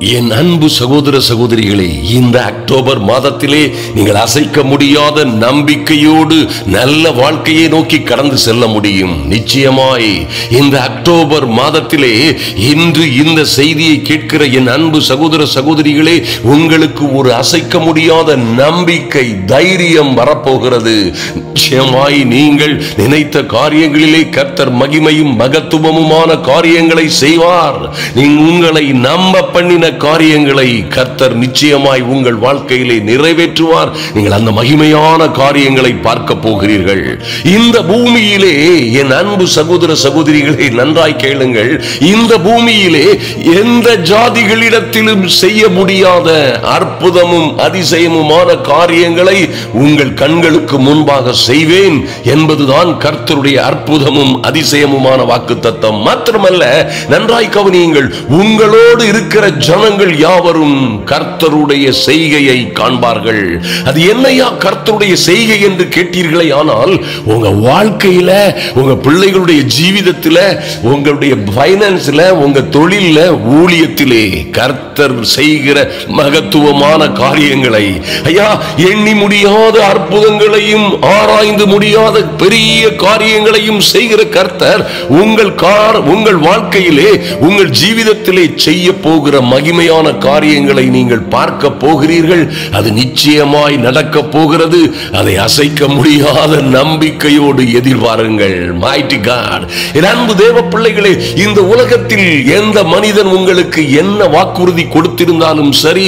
என் அன்பு சகோதர சகோதரிகளே, இந்த அக்டோபர் மாதத்திலே நீங்கள் அசைக்க முடியாத நம்பிக்கையோடு நல்ல வாழ்க்கையை நோக்கி கடந்து செல்ல முடியும். நிச்சயமாய் இந்த அக்டோபர் மாதத்திலே இன்று இந்த செய்தியை கேட்கிற என் அன்பு சகோதர சகோதரிகளே, உங்களுக்கு ஒரு அசைக்க முடியாத நம்பிக்கை, தைரியம் வரப்போகிறது. நிச்சயமாய் நீங்கள் நினைத்த காரியங்களிலே கர்த்தர் மகிமையும் மகத்துவமுமான காரியங்களை செய்வார். உங்களை நம்ப பண்ணின காரியங்களை கர்த்தர் நிச்சயமாய் உங்கள் வாழ்க்கையிலே நிறைவேற்றுவார். நீங்கள் அந்த மகிமையான காரியங்களை பார்க்க போகிறீர்கள். இந்த பூமியிலே என் அன்பு சகோதர சகோதரிகளை நன்றாய் கேளுங்கள். இந்த பூமியிலே எந்த ஜாதிகளிடத்திலும் செய்ய முடியாத அற்புதமும் அதிசயமுமான காரியங்களை உங்கள் கண்களுக்கு முன்பாக செய்வேன் என்பதுதான் கர்த்தருடைய அற்புதமும் அதிசயமுமான வாக்குத்தத்தம். மாத்திரமல்ல, நன்றாய் கவனியுங்கள், உங்களோடு இருக்கிற ஜனங்கள் யாவரும் கர்த்தருடைய செய்கையை காண்பார்கள். அது என்னையா கர்த்தருடைய செய்கை என்று கேட்டீர்களே, ஆனால் உங்க வாழ்க்கையில, உங்க பிள்ளைகளுடைய ஜீவிதத்தில், உங்களுடைய பைனான்ஸ்ல, உங்க தொழில, ஊழியத்திலே கர்த்தர் செய்கிற மகத்துவமான காரியங்களை, ஐயா எண்ணி முடியாத அற்புதங்களையும் ஆராய்ந்து முடியாத பெரிய காரியங்களையும் செய்கிற கர்த்தர் உங்கள் வாழ்க்கையிலே, உங்கள் ஜீவிதத்திலே செய்ய போகிற மகிமையான காரியங்களை நீங்கள் பார்க்க போகிறீர்கள். அது நிச்சயமாய் நடக்க போகிறது. அதை அசைக்க முடியாத நம்பிக்கையோடு எதிர்பாருங்கள். Mighty God, என் அன்பு தேவ பிள்ளைகளே, இந்த உலகத்தில் எந்த மனிதன் உங்களுக்கு என்ன வாக்குறுதி கொடுத்திருந்தாலும் சரி,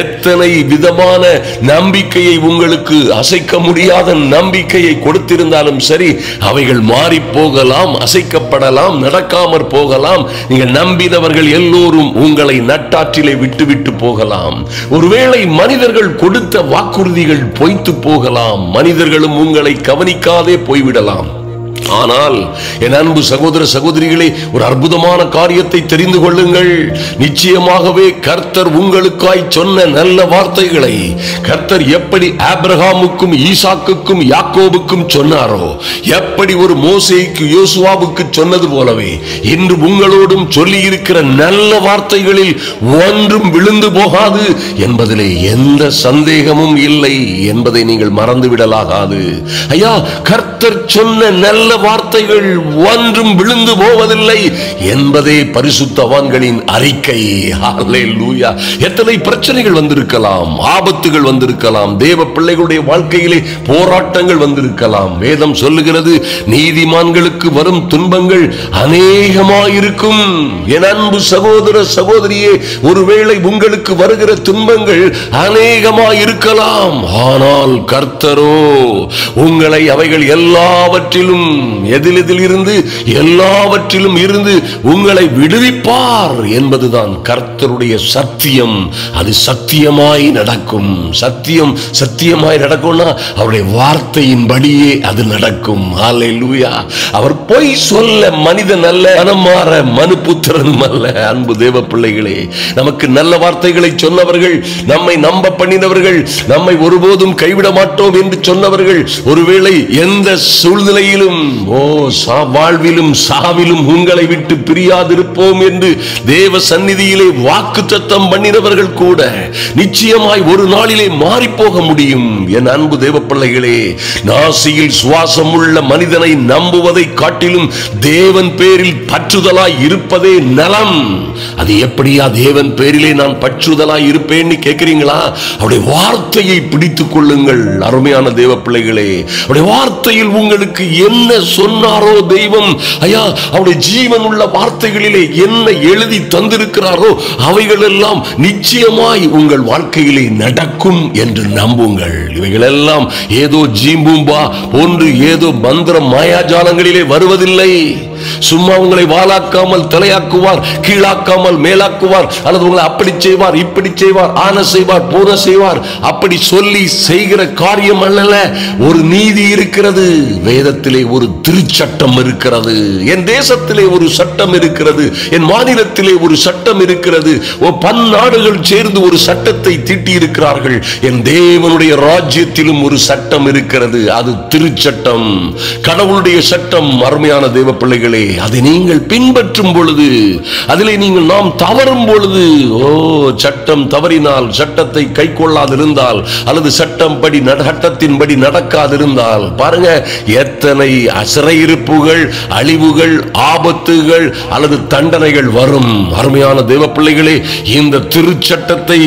எத்தனை விதமான நம்பிக்கையை உங்களுக்கு அசைக்க முடியாத நம்பிக்கையை கொடுத்திருந்தாலும் சரி, அவைகள் மாறி போகலாம், அசைக்கப்படலாம், நடக்காமற் போகலாம். நீங்கள் நம்பினவர்கள் எல்லோரும் உங்களை நட்டாற்றிலே விட்டுவிட்டு போகலாம். ஒருவேளை மனிதர்கள் கொடுத்த வாக்குறுதிகள் பொய்த்து போகலாம். மனிதர்களும் உங்களை கவனிக்காதே போய்விடலாம். ஆனால் என் அன்பு சகோதர சகோதரிகளே, ஒரு அற்புதமான காரியத்தை தெரிந்து கொள்ளுங்கள். நிச்சயமாகவே கர்த்தர் உங்களுக்காய் சொன்ன நல்ல வார்த்தைகளை கர்த்தர் எப்படி ஆபிரகாமுக்கும் ஈசாக்குக்கும் யாக்கோபுக்கும் சொன்னாரோ, எப்படி ஒரு மோசேக்கு யோசுவாவுக்கு சொன்னது போலவே இன்று உங்களோடும் சொல்லி இருக்கிற நல்ல வார்த்தைகளில் ஒன்றும் விழுந்து போகாது என்பதிலே எந்த சந்தேகமும் இல்லை என்பதை நீங்கள் மறந்துவிடலாகாது. ஐயா, கர்த்தர் சொன்ன நல்ல வார்த்தைகள் ஒன்றும் விழுந்து போவதில்லை என்பதே பரிசுத்தவான்களின் அறிக்கை. ஹல்லேலூயா. எத்தனை பிரச்சனைகள் வந்திருக்கலாம், ஆபத்துகள் வந்திருக்கலாம், தேவ பிள்ளைகளுடைய வாழ்க்கையிலே போராட்டங்கள் வந்திருக்கலாம். வேதம் சொல்லுகிறது, நீதிமான்களுக்கு வரும் துன்பங்கள் அநேகமாயிருக்கும். என் அன்பு சகோதர சகோதரியே, ஒருவேளை உங்களுக்கு வருகிற துன்பங்கள் அநேகமாயிருக்கலாம். ஆனால் கர்த்தரோ உங்களை அவைகள் எல்லாவற்றிலும், எதில் இருந்து, எல்லாவற்றிலும் இருந்து உங்களை விடுவிப்பார் என்பதுதான் கர்த்தருடைய சத்தியம். அது சத்தியமாய் நடக்கும். சத்தியம் சத்தியமாய் நடக்கும்னா அவருடைய வார்த்தையின்படியே அது நடக்கும். ஹல்லேலூயா. அவர் பொய் சொல்ல மனிதன் அல்ல, மனமாற மனுபுத்திரனும் அல்ல. அன்பு தேவ பிள்ளைகளே, நமக்கு நல்ல வார்த்தைகளை சொன்னவர்கள், நம்மை நம்ப பண்ணினவர்கள், நம்மை ஒருபோதும் கைவிட மாட்டோம் என்று சொன்னவர்கள், ஒருவேளை எந்த சூழ்நிலையிலும், வாழ்விலும் சாவிலும் உங்களை விட்டு பிரியாதிருப்போம் என்று தேவ சந்நிதியிலே வாக்குத்தத்தம் பண்ணினவர்கள் கூட நிச்சயமாய் ஒரு நாளிலே மாறி போக முடியும். என் அன்பு தேவ பிள்ளைகளே, நாசியில் சுவாசம் உள்ள மனிதனை நம்புவதை காட்டிலும் தேவன் பேரில் பற்றுதலாய் இருப்பதே நலம். அது எப்படியா தேவன் பேரிலே நான் பற்றுதலாய் இருப்பேன்னு கேட்கிறீங்களா? அவருடைய வார்த்தையை பிடித்துக் கொள்ளுங்கள். அருமையான தேவ பிள்ளைகளே, அவருடைய வார்த்தையில் உங்களுக்கு என்ன சொன்னாரோ தெய்வம், ஐயா அவருடைய ஜீவன் உள்ள வார்த்தைகளிலே என்ன எழுதி தந்திருக்கிறாரோ அவைகள் எல்லாம் நிச்சயமாய் உங்கள் வாழ்க்கையிலே நடக்கும் என்று நம்புங்கள். இவைகள் எல்லாம் ஏதோ ஜீம்பூம்பா போன்று ஏதோ மந்திர மாயாஜாலங்களிலே வருவதில்லை. சும்மா உங்களை வாளாக்காமல் தலையாக்குவார், கீழாக்காமல் மேலாக்குவார், அல்லது உங்களை அப்படி செய்வார், இப்படி செய்வார், ஆன செய்வார், பூன செய்வார், அப்படி சொல்லி செய்கிற காரியம் அல்ல. ஒரு நீதி இருக்கிறது, வேதத்திலே ஒரு திருச்சட்டம் இருக்கிறது, என் தேசத்திலே ஒரு சட்டம் இருக்கிறது, என் மாநிலத்திலே ஒரு சட்டம் இருக்கிறது, பன்னாடுகள் சேர்ந்து ஒரு சட்டத்தை தீட்டி இருக்கிறார்கள். என் தேவனுடைய ராஜ்யத்திலும் ஒரு சட்டம் இருக்கிறது, அது திருச்சட்டம், கடவுளுடைய சட்டம். அருமையான தேவ பிள்ளைகள், பிள்ளைகளே, அதை நீங்கள் பின்பற்றும் பொழுது, அதிலே நீங்கள் நாம் தவறும் பொழுது, சட்டம் தவறினால், சட்டத்தை கை கொள்ளாதிருந்தால், அல்லது சட்டத்தின்படி நடக்காதிருந்தால், பாருங்க எத்தனை சிறையிருப்புகள், அழிவுகள், ஆபத்துகள் அல்லது தண்டனைகள் வரும். அருமையான தேவ பிள்ளைகளே, இந்த திருச்சட்டத்தை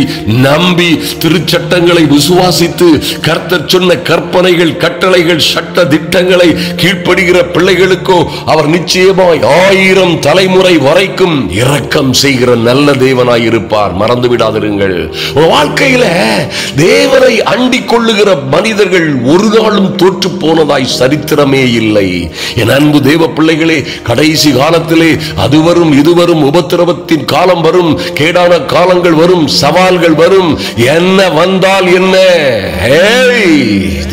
நம்பி, திருச்சட்டங்களை விசுவாசித்து, கர்த்தர் சொன்ன கற்பனைகள், கட்டளைகள், சட்ட திட்டங்களை கீழ்ப்படுகிற பிள்ளைகளுக்கோ அவர் நிச்சயமாய் 1000 தலைமுறை வரைக்கும் இரக்கம் செய்கிற நல்ல தேவனாய் இருப்பார். மறந்து விடாதிருங்கள். வாழ்க்கையில தேவனை அண்டிக் கொள்ளுகிற மனிதர்கள் ஒரு நாளும் தோற்று போனதாய் சரித்திரமே இல்லை. என் அன்பு தேவ பிள்ளைகளே, கடைசி காலத்திலே அது வரும், இது வரும், உபத்திரவத்தின் காலம் வரும், கேடான காலங்கள் வரும், சவால்கள் வரும். என்ன வந்தால் என்ன?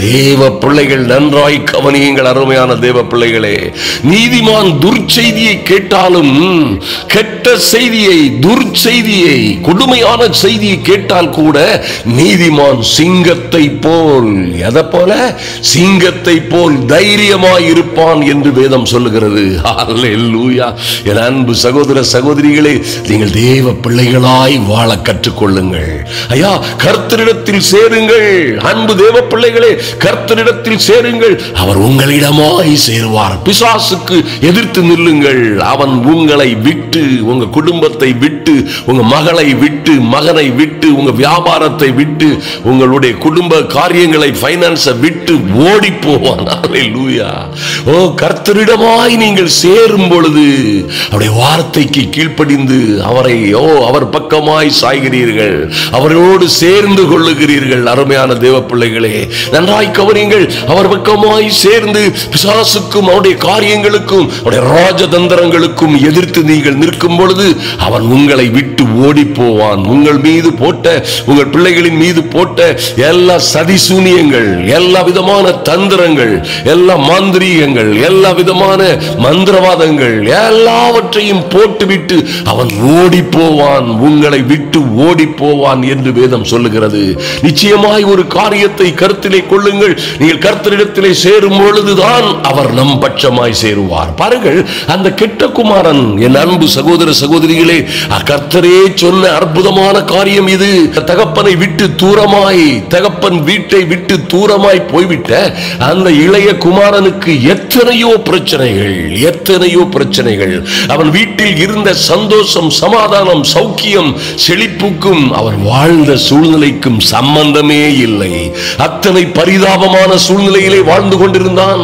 தேவ பிள்ளைகள் நன்றாய் கவனியுங்கள். அருமையான தேவ பிள்ளைகளே, நீதிமான் துர்ச்செய்தியை கேட்டாலும், கெட்ட செய்தியை, துர்ச்செய்தியை, கொடுமையான செய்தியை கேட்டால் கூட நீதிமான் சிங்கத்தை போல், எதை போல? சிங்கத்தை போல் தைரியமாய் இருப்பான் என்று வேதம் சொல்லுகிறது. அல்லேலூயா. என் அன்பு சகோதர சகோதரிகளே, நீங்கள் தேவ பிள்ளைகளாய் வாழ கற்றுக்கொள்ளுங்கள். ஐயா, கர்த்தரிடத்தில் சேருங்கள். அன்பு தேவ பிள்ளைகளே, கர்த்தரிடத்தில் சேருங்கள், அவர் உங்களிடமாய் சேருவார். பிசாசுக்கு எதிர்த்து நில்லுங்கள். அவன் உங்களை விட்டு, உங்க குடும்பத்தை விட்டு, உங்க மகளை விட்டு, மகனை விட்டு, உங்க வியாபாரத்தை விட்டு, உங்களுடைய குடும்ப காரியங்களை, பைனான்ஸை விட்டு ஓடி போவான். அல்லேலூயா. கர்த்தரிடமாய் நீங்கள் சேரும் பொழுது அவருடைய வார்த்தைக்கு கீழ்ப்படிந்து அவரை அவர் பக்கமாய் சாய்கிறீர்கள், அவரோடு சேர்ந்து கொள்ளுகிறீர்கள். அருமையான தேவ பிள்ளைகளே, நன்றாய் கவனியுங்கள். அவர் பக்கமாய் சேர்ந்து பிசாசுக்கும் அவருடைய காரியங்களுக்கும் அவருடைய ராஜதந்திரங்களுக்கும் எதிர்த்து நீங்கள் நிற்கும் பொழுது அவன் உங்களை விட்டு ஓடி போவான். உங்கள் மீது போட்ட, உங்கள் பிள்ளைகளின் மீது போட்ட எல்லா சதிசூனியங்கள், எல்லா விதமான தந்திரங்கள், எல்லா மாந்திரீகங்கள், எல்லா விதமான மந்திரவாதங்கள் எல்லாவற்றையும் போட்டுவிட்டு அவன் ஓடி போவான், உங்களை விட்டு ஓடி போவான் என்று வேதம் சொல்லுகிறது. நிச்சயமாய் ஒரு காரியத்தை கருத்திலே கொள்ளுங்கள். நீங்கள் கர்த்தரிடத்திலே சேரும் பொழுதுதான் அவர் நம் பட்சமாய் சேருவார். பாருங்கள், அந்த கெட்ட குமாரன், என் அன்பு சகோதர சகோதரிகளே, கர்த்தரே சொன்ன அற்புதமான காரியம் இது. தகப்பனை விட்டு தூரமாய், தகப்பன் வீட்டை விட்டு தூரமாய் போய்விட்ட அந்த இளைய குமாரனுக்கு எத்தனையோ பிரச்சனைகள், எத்தனையோ பிரச்சனைகள். அவன் வீட்டில் இருந்த சந்தோஷம், சமாதானம், சௌக்கியம், செழிப்புக்கும் அவன் வாழ்ந்த சூழ்நிலைக்கும் சம்பந்தமே இல்லை. அத்தனை பரிதாபமான சூழ்நிலையிலே வாழ்ந்து கொண்டிருந்தான்.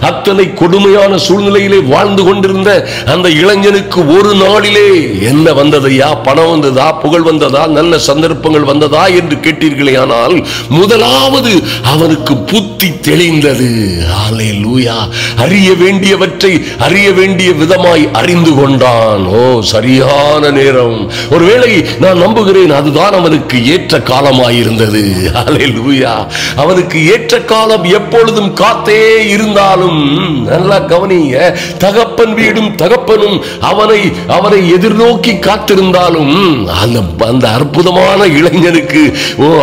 அத்தனை கொடுமையான சூழ்நிலையிலே வாழ்ந்து கொண்டிருந்த அந்த இளைஞனுக்கு ஒரு நாளிலே என்ன வந்ததையா? பணம் வந்ததா? புகழ் வந்ததா? நல்ல சந்தர்ப்பங்கள் வந்ததா என்று கேட்டீர்களே, ஆனால் முதலாவது அவனுக்கு புத்தி தெளிந்தது. அல்லேலூயா. அறிய வேண்டியவற்றை அறிய வேண்டிய விதமாய் அறிந்து கொண்டான். சரியான நேரம். ஒருவேளை நான் நம்புகிறேன் அதுதான் அவனுக்கு ஏற்ற காலமாயிருந்தது. அல்லேலூயா. அவனுக்கு ஏற்ற காலம் எப்பொழுதும் காத்தே இருந்தாலும், நல்லா கவனிங்க, தகப்பன் வீடும் தகப்பனும் அவனை எதிர்நோக்கி காத்திருந்தாலும் அந்த அற்புதமான இளைஞனுக்கு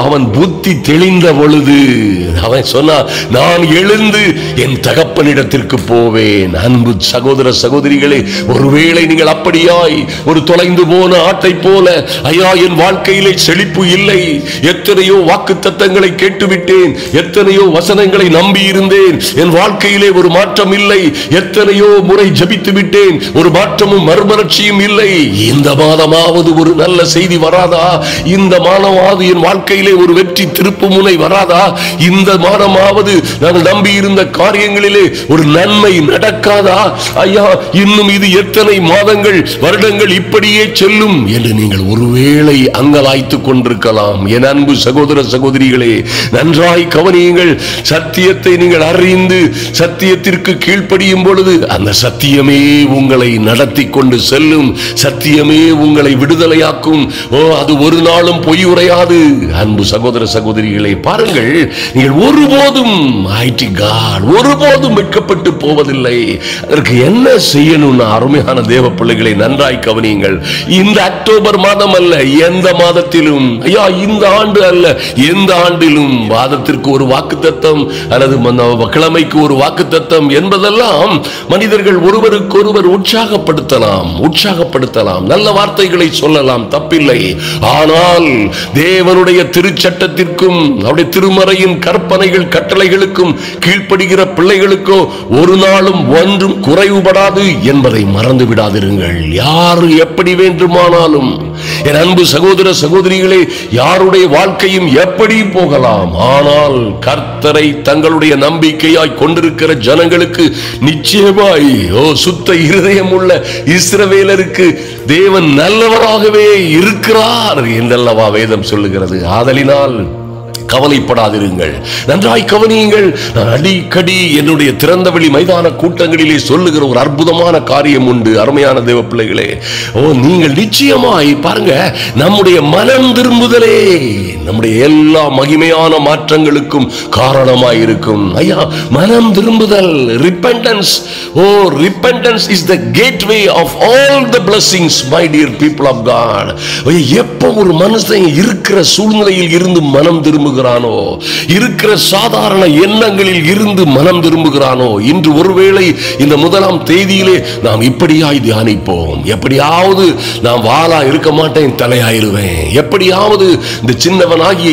அவன் புத்தி தெளிந்த பொழுது அவன் சொன்னான், நான் எழுந்து என் தகப்பனிடத்திற்கு போவேன். அன்பு சகோதர சகோதரிகளே, ஒருவேளை நீங்கள் அப்படியாய் ஒரு தொலைந்து போன ஆட்டை போல, ஐயா என் வாழ்க்கையிலே செழிப்பு இல்லை, எத்தனையோ வாக்குத்தத்தங்களை கேட்டுவிட்டேன், எத்தனையோ வசனங்களை நம்பி இருந்தேன், என் வாழ்க்கையிலே ஒரு மாற்றம் இல்லை, எத்தனையோ முறை ஜபித்து விட்டேன், ஒரு மாற்றமும் மறுமலர்ச்சியும் இல்லை. இந்த மாதமாவது ஒரு நல்ல செய்தி வராதா? இந்த மாதமாவது என் வாழ்க்கையிலே ஒரு வெற்றி திருப்பு முனை வராதா? இந்த மாதமாவது நாங்கள் நம்பி இருந்த காரியங்களிலே ஒரு நன்மை நடக்காதா? ஐயா, இன்னும் இது எத்தனை மாதங்கள், வருடங்கள் இப்படியே செல்லும் என்று நீங்கள் ஒருவேளை அங்கலாய்த்துக் கொண்டிருக்கலாம். என் அன்பு சகோதர சகோதரிகளே, நன்றாய் கவனியுங்கள். சத்தியத்தை நீங்கள் அறிந்து சத்தியத்திற்கு கீழ்ப்படியும் பொழுது அந்த சத்தியமே உங்களை நடத்தி கொண்டு செல்லும். சத்தியமே உங்களை விடுதலையாக்கும். அது ஒரு நாளும் பொய் உரையாது. அன்பு சகோதர சகோதரிகளே, பாருங்கள், நீங்கள் ஒருபோதும் ஒருபோதும் வெட்கப்பட்டு போவதில்லை. அதற்கு என்ன செய்யணும்னா, அருமையான தேவ பிள்ளைகளை நன்றாய் கவனியுங்கள். இந்த அக்டோபர் மாதம் அல்ல, எந்த மாதத்திலும், ஐயா இந்த ஆண்டு அல்ல, எந்த ஆண்டிலும் மாதத்திற்கு ஒரு வாக்குத்தத்தம் அல்லது கிழமைக்கு ஒரு வாக்குத்தத்தம் என்பதெல்லாம் மனிதர்கள் நீங்கள் ஒருவருக்கொருவர் உற்சாகப்படுத்தலாம், நல்ல வார்த்தைகளை சொல்லலாம், தப்பில்லை. ஆனால் தேவனுடைய திருச்சட்டத்திற்கும் அவருடைய திருமறையின் கற்பனைகள் கட்டளைகளுக்கும் கீழ்ப்படுகிற பிள்ளைகளுக்கோ ஒரு நாளும் ஒன்றும் குறைவுபடாது என்பதை மறந்து விடாதிருங்கள். யாரு எப்படி வேண்டுமானாலும், என் அன்பு சகோதர சகோதரிகளே, யாருடைய வாழ்க்கையும் எப்படி போகலாம். ஆனால் கர்த்தரை தங்களுடைய நம்பிக்கையாய் கொண்டிருக்கிற ஜனங்களுக்கு நிச்சயமாய் சுத்த இருதயம் உள்ள இஸ்ரவேலருக்கு தேவன் நல்லவராகவே இருக்கிறார் என்றல்லவா வேதம் சொல்லுகிறது. ஆதலினால் கவலைப்படாதிருங்கள், நன்றாய் கவனியுங்கள். நான் அடிக்கடி என்னுடைய திறந்தவெளி மைதான கூட்டங்களிலே சொல்லுகிற ஒரு அற்புதமான காரியம் உண்டு. அருமையான தேவ பிள்ளைகளே, நீங்கள் நிச்சயமாய் பாருங்க, நம்முடைய மனம் திரும்புதலே நம்முடைய எல்லா மகிமையான மாற்றங்களுக்கும் காரணமாயிருக்கும். ஐயா, மனம் திரும்புதல், repentance. Repentance is the gateway of all the blessings, my dear people of God. எப்போ ஒரு மனுஷன் இருக்கிற சூழ்நிலையில் இருந்து மனம் திரும்புகிறானோ, இருக்கிற சாதாரண எண்ணங்களில் இருந்து மனம் திரும்புகிறானோ, இன்று ஒருவேளை இந்த முதலாம் தேதியிலே நாம் இப்படியாய் தியானிப்போம். எப்படியாவது நான் வாளா இருக்க மாட்டேன், தலையாயிருவேன். எப்படியாவது இந்த சின்னவனாகிய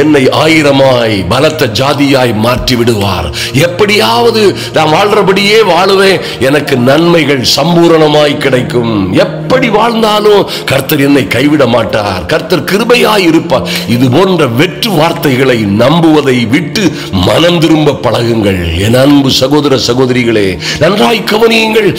என்னை ஆயிரமாய் பலத்த ஜாதியாய் மாற்றி விடுவார். எப்படியாவது நான் வாழ்றபடியே வாழுவேன், எனக்கு நன்மைகள் சம்பூரணமாய் கிடைக்கும். எப்படி வாழ்ந்தாலும் கர்த்தர் என்னை கைவிட மாட்டார், கர்த்தர் கிருபையாய் இருப்பார். இது போன்ற வெற்று வார்த்தைகளை நம்புவதை விட்டு மனம் திரும்ப பழகுங்கள். என் அன்பு சகோதர சகோதரிகளே, நன்றாய் கவனியுங்கள்.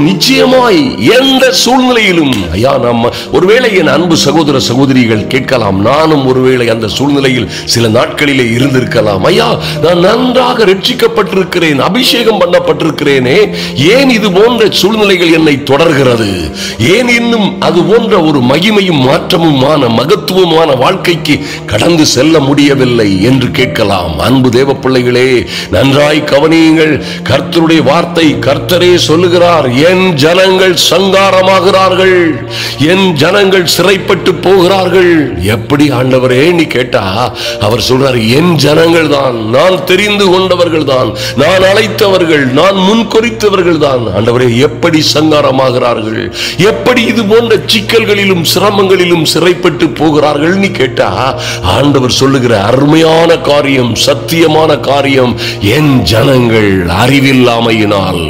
நிச்சயமாய் எந்த சூழ்நிலையிலும், ஐயா, நம்ம ஒருவேளை என் அன்பு சகோதர சகோதரிகள் கேட்கலாம், நானும் ஒருவேளை அந்த சூழ்நிலையில் சில நாட்களிலே இருந்திருக்கலாம். ஐயா, நான் நன்றாக ரட்சிக்கப்பட்டிருக்கிறேன், அபிஷேகம் பண்ணப்பட்டிருக்கிறேனே, ஏன் இது போன்ற சூழ்நிலைகள் என்னை தொடர்கிறது? ஏன் இன்னும் அது போன்ற ஒரு மகிமையும் மாற்றமுமான மகத்துவமான வாழ்க்கைக்கு கடந்து செல்ல முடியவில்லை என்று கேட்கலாம். அன்பு தேவ பிள்ளைகளே, நன்றாய் கவனியுங்கள். கர்த்தருடைய வார்த்தை, கர்த்தரே சொல்லுகிறார், என் ஜனங்கள் சங்காரமாகிறார்கள், என் ஜனங்கள் சிறைப்பட்டு போகிறார்கள். எப்படி ஆண்டவரே நீ கேட்டா, அவர் சொல்றார், என் ஜனங்கள் தான், நான் தெரிந்து கொண்டவர்கள் தான், நான் அழைத்தவர்கள், நான் முன்குறித்தவர்கள் தான். ஆண்டவரே, எப்படி சங்காரமாகிறார்கள், எப்படி இது போன்ற சிக்கல்களிலும் சிரமங்களிலும் சிறைப்பட்டு போகிறார்கள் நீ கேட்டா, ஆண்டவர் சொல்லுகிற அருமையான காரியம், சத்தியமான காரியம், என் ஜனங்கள் அறிவில்லாமையினால்,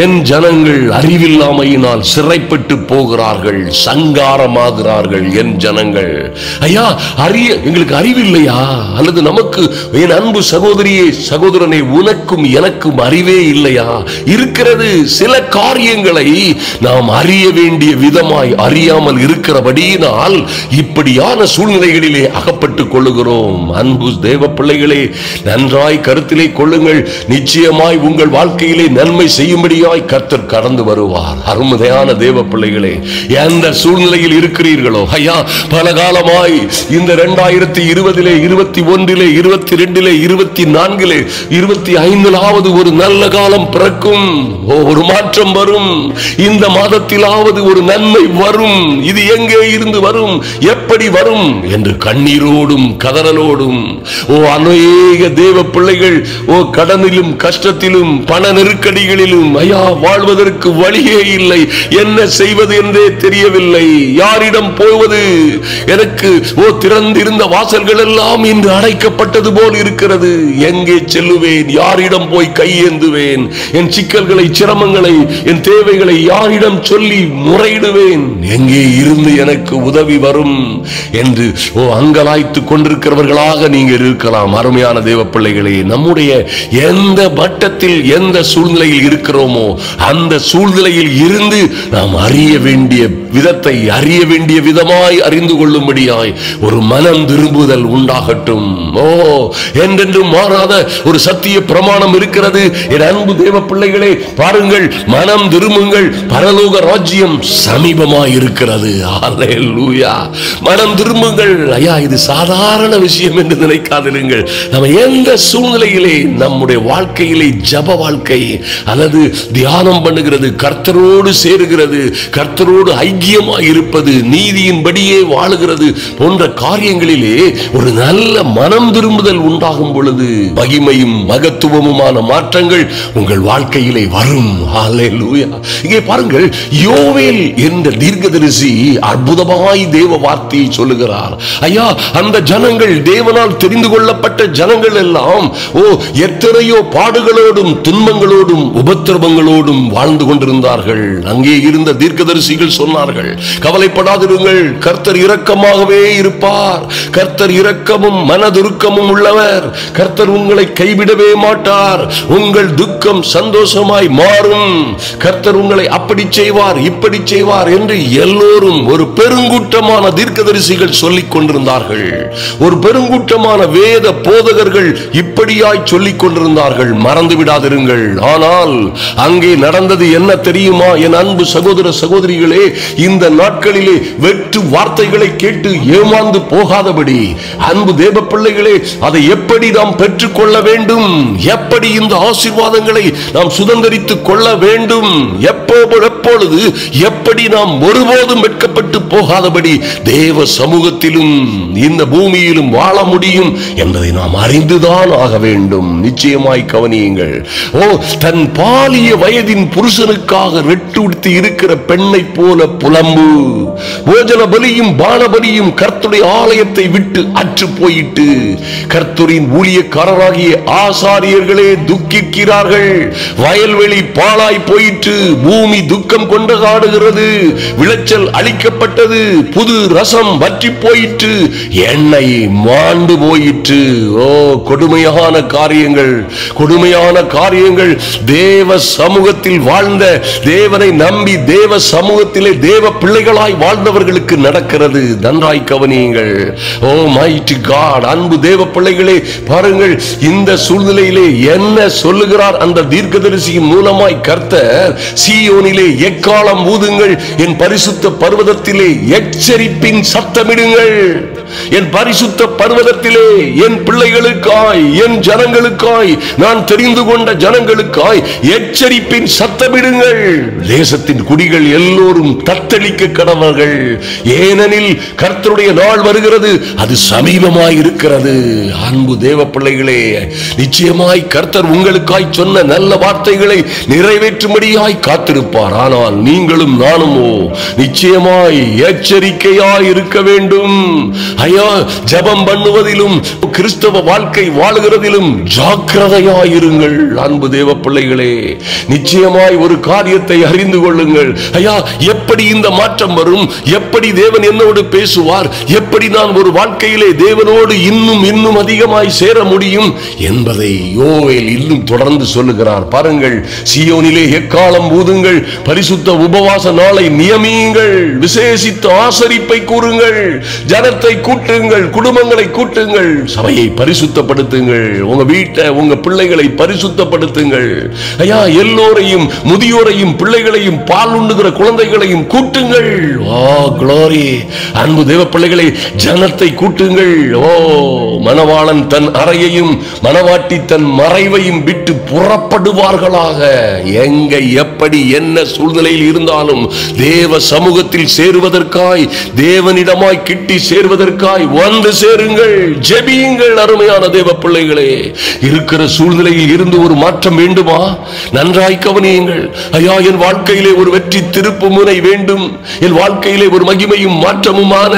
என் ஜனங்கள் அறிவில்லாமையினால் சிறைப்பட்டு போகிறார்கள், சங்காரமாகிறார்கள் என் ஜனங்கள். ஐயா, எங்களுக்கு அறிவில்லையா? அல்லது நமக்கு, என் அன்பு சகோதரியே சகோதரனே, உனக்கும் எனக்கும் அறிவே இல்லையா? இருக்கிறது. சில காரியங்களை நாம் அறிய வேண்டிய விதமாய் அறியாமல் இருக்கிறபடியினால் இப்படியான சூழ்நிலைகளிலே அகப்பட்டுக் கொள்ளுகிறோம். அன்பு தேவ பிள்ளைகளே, நன்றாய் கருத்திலே கொள்ளுங்கள். நிச்சயமாய் உங்கள் வாழ்க்கையிலே நன்மை செய்யும்படியாய் கர்த்தர் கடந்து வருவார். அருமையான தேவ பிள்ளைகளே, எந்த சூழ்நிலையில் இருக்கிறீர்களோ, ஐயா, பல காலமாய் இந்த 2020 21 22 24 25 ஒரு நல்ல காலம் பிறக்கும், ஒரு மாற்றம் வரும், இந்த மாதத்திலாவது ஒரு நன்மை வரும். இது எங்கே இருந்து வரும், எப்படி வரும் என்று கண்ணீரோடும் கதறலோடும் அநேக தேவ பிள்ளைகள் கடனிலும் கஷ்டத்திலும் பண நெருக்கடிகளிலும், ஐயா, வாழ்வதற்கு வழியே இல்லை, என்ன செய்வது என்றே தெரியவில்லை, யாரிடம் போவது, எனக்கு திறந்திருந்த வாசல்கள் எல்லாம் இன்று அடைக்கப்பட்டது போல் இருக்கிறது, எங்கே செல்லுவேன், யாரிடம் போய் கையேந்துவேன், என் சிக்கல்களை, சிரமங்களை, என் தேவைகளை யாரிடம் சொல்லி முறையிடுவேன், எங்கே இருந்து எனக்கு உதவி வரும் என்று அங்கலாய்த்துக் கொண்டிருக்கிறவர்களாக நீங்கள் இருக்கலாம். அருமையான தேவ பிள்ளைகளே, நம்முடைய எந்த மட்டத்தில் எந்த சூழ்நிலையில் இருக்கிறோமோ அந்த சூழ்நிலையில் இருந்து நாம் அறிய வேண்டிய விதத்தை அறிய வேண்டிய விதமாய் அறிந்து கொள்ளும்படியாய் ஒரு மனம் திரும்புதல் உண்டாகட்டும். என்றென்றும் மாறாத ஒரு சத்திய பிரமாணம் இருக்கிறது. என் அன்பு தேவ பிள்ளைகளே, பாருங்கள், மனம் திரும்புங்கள், பரலோக ராஜ்யம் சமீபமாய் இருக்கிறது. அல்லேலூயா. மனம் திரும்புங்கள். பாருங்கள் ஐயா, இது சாதாரண விஷயம் என்று நினைக்காதிருங்கள். நம்ம எந்த சூழ்நிலையிலே நம்முடைய வாழ்க்கையிலே ஜப வாழ்க்கை அல்லது தியானம் பண்ணுகிறது, கர்த்தரோடு சேருகிறது, கர்த்தரோடு ஐக்கியமாய் இருப்பது, நீதியின்படியே வாழுகிறது போன்ற காரியங்களிலே ஒரு நல்ல மனம் திரும்புதல் உண்டாகும் பொழுது மகிமையும் மகத்துவமுமான மாற்றங்கள் உங்கள் வாழ்க்கையிலே வரும். ஹல்லேலூயா. இங்கே பாருங்கள், யோவேல் என்ற தீர்க்கதரிசி அற்புதமாய் தேவ வார்த்தையை சொல்லுகிறார். ஐயா, அந்த ஜனங்கள் தேவனால் தெரிந்து கொள்ளப்பட்ட ஜனங்கள் எல்லாம் எத்தனையோ பாடுகளோடும் துன்பங்களோடும் உபத்திரவங்களோடும் வாழ்ந்து கொண்டிருந்தார்கள். அங்கே இருந்த தீர்க்கதரிசிகள் சொன்னார்கள், கவலைப்படாதிருங்கள், கர்த்தர் இரக்கமாகவே இருப்பார், கர்த்தர் இரக்கமும் மனதுருக்கமும் உள்ளவர், கர்த்தர் உங்களை கைவிடவே மாட்டார், உங்கள் துக்கம் சந்தோஷமாய் மாறும், கர்த்தர் உங்களை அப்படி செய்வார் இப்படி செய்வார் என்று எல்லோரும் ஒரு பெருங்கூட்டமான தீர்க்கதரிசிகள் சொல்லிக் கொண்டிருந்தார்கள். ஒரு பெருங்கூட்டமான வேத போதகர்கள் இப்படியாய் சொல்லிக் கொண்டிருந்தார்கள். மறந்து விடாதிருங்கள். ஆனால் அங்கே நடந்தது என்ன தெரியுமா என் அன்பு சகோதர சகோதரிகளே? இந்த நாட்களிலே வெற்று வார்த்தைகளை கேட்டு ஏமாந்து போகாதபடி அன்பு தேவ பிள்ளைகளே, அதை எப்படி நாம் பெற்றுக் கொள்ள வேண்டும், எப்படி இந்த ஆசீர்வாதங்களை நாம் சுதந்திரித்துக் கொள்ள வேண்டும், எப்பொழுது எப்படி நாம் ஒருபோதும் வெட்கப்பட்டு போகாதபடி தேவ சமூகத்திலும் இந்த பூமியிலும் வாழ முடியும் என்பதை நாம் அறிந்துதான் ஆக வேண்டும். நிச்சயமாய் கவனியுங்கள். தன் பாலிய வயதின் புருஷனுக்காக ரெட்டுடுத்தி இருக்கிற பெண்ணை போல புலம்பு. போஜன பலியும் பான பலியும் கர்த்தருடைய ஆலயத்தை விட்டு அற்று போயிட்டு கர்த்தரின் ஊழியக்காரராகிய ஆசாரியர்களே துக்கிக்கிறார்கள். வயல்வெளி பாழாய் போயிற்று, பூமி துக்கம் கொண்டாடுகிறது, விளைச்சல் அழிக்கப்பட்டது, புது ரசம் வற்றி போயிற்று, எண்ணெய் மாண்டு போயிற்று. கொடுமையான காரியங்கள், கொடுமையான காரியங்கள் தேவ சமூகத்தில் வாழ்ந்த, தேவனை நம்பி தேவ சமூகத்திலே தேவ பிள்ளைகளாய் வாழ்ந்தவர்களுக்கு நடக்கிறது. நன்றாய் கவனியுங்கள். ஓ மைட்டி காட், அன்பு தேவ பிள்ளைகளே, பாருங்கள் இந்த சூழ்நிலையிலே என்ன சொல்லுகிறார் அந்த தீர்க்கதரிசியின் மூலமாய் கர்த்தர். சீயோனிலே எக்காலம் ஊதுங்கள், என் பரிசுத்த பர்வதத்திலே எச்சரிப்பின் சத்தமிடுங்கள். என் பரிசுத்த பர்வதத்திலே என் பிள்ளைகளுக்காய், என் ஜனங்களுக்காய், நான் தெரிந்து கொண்ட ஜனங்களுக்காய் எச்சரிப்பின் சத்தமிடுங்கள். தேசத்தின் குடிகள் எல்லோரும் தத்தளிக்க கடவர்கள். ஏனெனில் கர்த்தருடைய நாள் வருகிறது, அது சமீபமாய் இருக்கிறது. அன்பு தேவ பிள்ளைகளே, நிச்சயமாய் கர்த்தர் உங்களுக்காய் சொன்ன நல்ல வார்த்தைகளை நிறைவேற்றும்படியாய் காத்திருப்பார். ஆனால் நீங்களும் நானுமோ நிச்சயமாய் எச்சரிக்கையாய் இருக்க வேண்டும். ஐயா, ஜெபம் பண்ணுவதிலும் கிறிஸ்தவ வாழ்க்கை வாழுகிறதிலும் ஜாக்கிரதையாயிருங்கள். அன்பு தேவ பிள்ளைகளே, நிச்சயமாய் ஒரு காரியத்தை அறிந்து கொள்ளுங்கள். ஐயா, எப்படி இந்த மாற்றம் வரும், எப்படி தேவன் என்னோடு பேசுவார், எப்படி நான் ஒரு வாழ்க்கையிலே தேவனோடு இன்னும் இன்னும் அதிகமாய் சேர முடியும் என்பதை யோவேல் இன்னும் தொடர்ந்து சொல்லுகிறார். பாருங்கள், சீயோனிலே எக்காலம் ஊதுங்கள், பரிசுத்த உபவாச நாளை நியமியுங்கள், விசேஷித்த ஆசரிப்பை கூறுங்கள், ஜனத்தை கூட்டுங்கள், குடும்பங்களை கூட்டுங்கள், சபையை பரிசுத்தப்படுத்துங்கள், உங்க வீட்டை உங்க பிள்ளைகளை பரிசுத்தப்படுத்துங்கள். ஐயா, எல்லோரையும், முதியோரையும், பிள்ளைகளையும், பால் உண்ணுகிற குழந்தைகளையும் கூட்டுங்கள். ஓ க்ளோரி, அன்பு தேவ பிள்ளைகளை, ஜனத்தை கூட்டுங்கள். ஓ, மணவாளன் தன் அறையையும் மணவாட்டி தன் மறைவையும் விட்டு புறப்படுவார்களாக. எங்க எப்படி என்ன சூழ்நிலையில் இருந்தாலும் தேவ சமூகத்தில் சேருவதற்காய், தேவனிடமாய் கிட்டி சேர்வதற்காய் வந்து சேருங்கள், ஜெபியுங்கள். அருமையான தேவ பிள்ளைகளே, இருக்கிற சூழ்நிலையில் இருந்து ஒரு மாற்றம் வேண்டுமா? நன்றாய் கவனியுங்கள். ஐயா, என் வாழ்க்கையிலே ஒரு வெற்றி திருப்பு முனை வேண்டும், என் வாழ்க்கையிலே ஒரு மகிமையும் மாற்றமுமான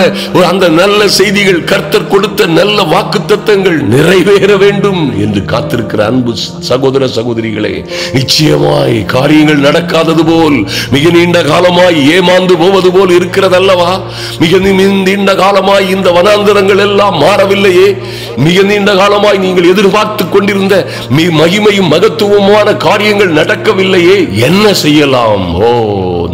அந்த நல்ல செய்திகள், கர்த்தர் கொடுத்த நல்ல வாக்குத்தத்தங்கள் நிறைவேற வேண்டும் என்று காத்திருக்கிற அன்பு சகோதர சகோதரிகளே, நிச்சயமாய் காரியங்கள் நடக்காதது போல், மிக நீண்ட காலமாய் ஏமாந்து போவது போல் இருக்கிறது அல்லவா? மிக நீண்ட காலமாய் இந்த வனாந்தரங்கள் எல்லாம் மாறவில்லையே, மிக நீண்ட காலமாய் நீங்கள் எதிர்பார்த்து கொண்டிருந்த மகிமையும் மகத்துவமான காரியங்கள் நடக்கவில்லையே, என்ன செய்யலாம்? ஓ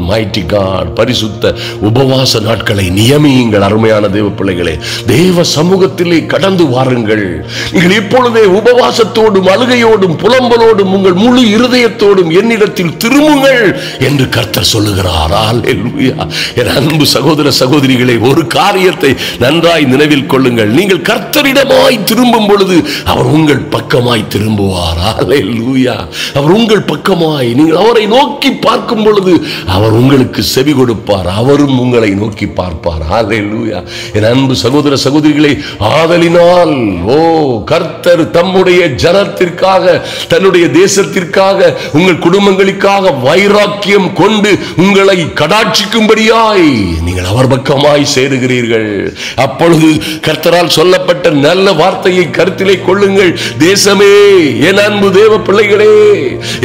மைட்டி காட், பரிசுத்த உபவாச நாட்களை நியமியுங்கள். அருமையான தேவ பிள்ளைகளே, தேவ சமூகத்திலே கடந்து வாருங்கள். நீங்கள் இப்பொழுதே உபவாசத்தோடும் அழுகையோடும் புலம்பலோடும் உங்கள் முழு இருதயத்தோடும் என்னிடத்தில் திரும்புங்கள் என்று கர்த்தர் சொல்லுகிறார். அல்லேலூயா. என் அன்பு சகோதர சகோதரிகளே, ஒரு காரியத்தை நன்றாய் நினைவில் கொள்ளுங்கள். நீங்கள் கர்த்தரிடமாய் திரும்பும் பொழுது அவர் உங்கள் பக்கமாய் திரும்புவார். அல்லேலூயா. அவர் உங்கள் பக்கமாய் நீங்கள் அவரை நோக்கி பார்க்கும் பொழுது அவர் உங்களுக்கு செவி கொடுப்பார். அவரும் உங்களை நோக்கி பார்ப்பார். அல்லேலூயா. என் அன்பு சகோதர சகோதரிகளே, ஆதலினால் கர்த்தர் தம்முடைய ஜனத்திற்காக, தன்னுடைய தேசத்திற்காக, உங்கள் குடும்பங்களுக்காக வைராக்கியம் கொண்டு உங்களை கடாட்சிக்கும்படியாய் நீங்கள் அவர் பக்கமாய் சேருகிறீர்கள். அப்பொழுது கர்த்தரால் சொல்லப்பட்ட நல்ல வார்த்தையை கருத்திலே கொள்ளுங்கள். தேசமே, என் அன்பு தேவ பிள்ளைகளே,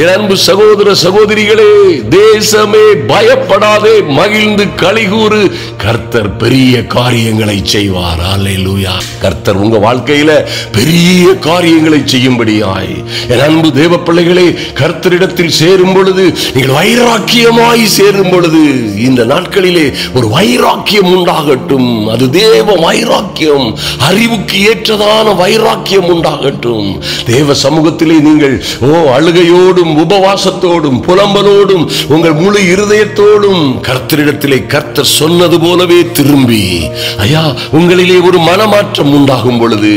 என் அன்பு சகோதர சகோதரிகளே, தேசமே பயப்படாதே, மகிழ்ந்து களிகூறு, கர்த்தர் பெரிய காரியங்களை செய்வார். அல்லேலூயா. கர்த்தர் உங்க வாழ்க்கையில பெரிய காரியங்களை செய்யும்படியாய், என் அன்பு தேவ பிள்ளைகளே, கர்த்தரிடத்தில் சேரும் பொழுது, நீங்கள் வைராக்கியமாய் சேரும் பொழுது, இந்த நாட்களிலே ஒரு வைராக்கியம் உண்டாகட்டும். அது தேவ வைராக்கியம், அறிவுக்கு ஏற்றதான வைராக்கியம் உண்டாகட்டும். தேவ சமூகத்திலே நீங்கள் அழுகையோடும் உபவாசத்தோடும் புலம்பலோடும் உங்கள் முழு இருதயத்தோடும் கர்த்தரிடத்திலே கர்த்தர் சொன்னது போலவே திரும்பி, ஐயா, உங்களிலே ஒரு மனமாற்றம் உண்டாகும் பொழுது,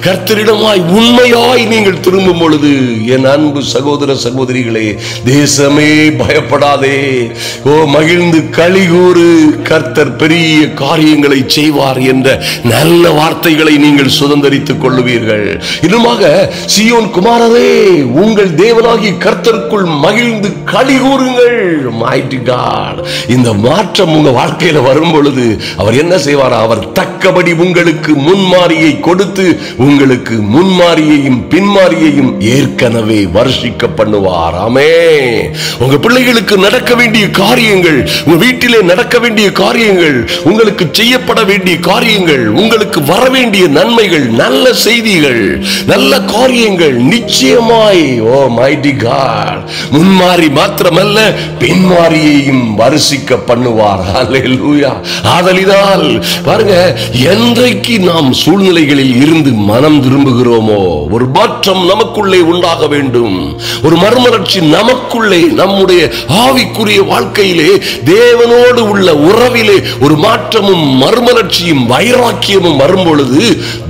கர்த்தரிடமாய் உண்மையாய் நீங்கள் திரும்பும் பொழுது, என் அன்பு சகோதர சகோதரிகளே, தேசமே பயப்படாதே, மகிழ்ந்து களிகூறு, கர்த்தர் பெரிய காரியங்களை செய்வார் என்ற நல்ல வார்த்தைகளை நீங்கள் சுதந்தரித்துக் கொள்ளுவீர்கள். இன்னுமாக, சீயோன் குமாரரே, உங்கள் தேவனாகி கர்த்தருக்குள் மகிழ்ந்து களிகூறுங்கள். Mighty God. இந்த மாற்றம் உங்க வாழ்க்கையில வரும் பொழுது அவர் என்ன செய்வார்? அவர் தக்கபடி உங்களுக்கு முன்மாரியை கொடுத்து உங்களுக்கு முன்மாரியையும் பின்மாரியையும் ஏற்கனவே வருஷிக்க பண்ணுவார். ஆமென். உங்க பிள்ளைகளுக்கு நடக்க வேண்டிய காரியங்கள், உங்க வீட்டிலே நடக்க வேண்டிய காரியங்கள், உங்களுக்கு செய்யப்பட வேண்டிய காரியங்கள், உங்களுக்கு வர வேண்டிய நன்மைகள், நல்ல செய்திகள், நல்ல காரியங்கள் நிச்சயமாய் மைட்டி காட் முன்மாரி மாத்திரமல்ல பின்மாரியையும் வருஷிக்க பண்ணுவார். அல்லேலூயா. ஆதலினால் பாருங்க, என்றைக்கு நாம் சூழ்நிலைகளில் இருந்து மனம் திரும்புகிறோமோ, ஒரு மாற்றம் நமக்குள்ளே உண்டாக வேண்டும். ஒரு மறுமலர்ச்சி நமக்குள்ளே, நம்முடைய ஆவிக்குரிய வாழ்க்கையிலே, தேவனோடு உள்ள உறவிலே ஒரு மாற்றமும் மறுமலர்ச்சியும் வைராக்கியமும் வரும் பொழுது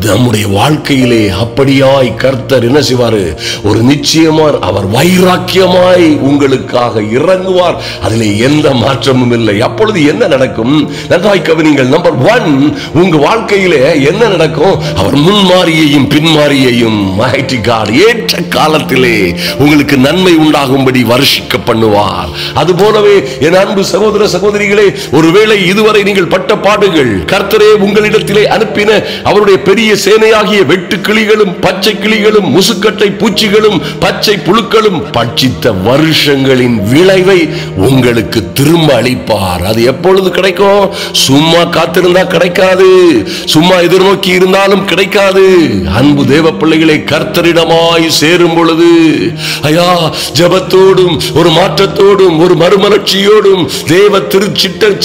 நம்முடைய வாழ்க்கையிலே அப்படியாய் கர்த்தர் என்ன செய்வார்? ஒரு நிச்சயமா அவர் வைராக்கியமாய் உங்களுக்காக இறங்குவார். அதிலே எந்த மாற்றமும் இல்லை. அப்பொழுது என்ன நடக்கும்? நன்றாய் கவனிங்கள். நம்பர் 1, உங்க வாழ்க்கையிலே என்ன நடக்கும்? அவர் முன்மாரியையும் பின்மாரியையும் மைட்டி காட் ஏற்ற காலத்திலே உங்களுக்கு நன்மை உண்டாகும்படி வருஷிக்க பண்ணுவார். அதுபோலவே என் அன்பு சகோதர சகோதரிகளே, ஒருவேளை இதுவரை நீங்கள் பட்ட பாடுகள், கர்த்தரே உங்களிடத்திலே அனுப்பின அவருடைய பெரிய சேனையாகிய வெட்டு கிளிகளும் பச்சை கிளிகளும் முசுக்கட்டை பூச்சிகளும் பச்சை புழுக்களும் பட்சித்த வருஷங்களின் விளைவை உங்களுக்கு திரும்ப அளிப்பார். அது எப்பொழுது கிடைக்கும்? சும்மா காத்திருந்தா கிடைக்காது, சும்மா எதிர்நோக்கி இருந்தாலும் கிடைக்காது. அன்பு தேவ பிள்ளைகளை, கர்த்தரிடமாய் சேரும் பொழுது, ஐயா, ஜபத்தோடும் ஒரு மாற்றத்தோடும் ஒரு மறுமலர்ச்சியோடும் தேவ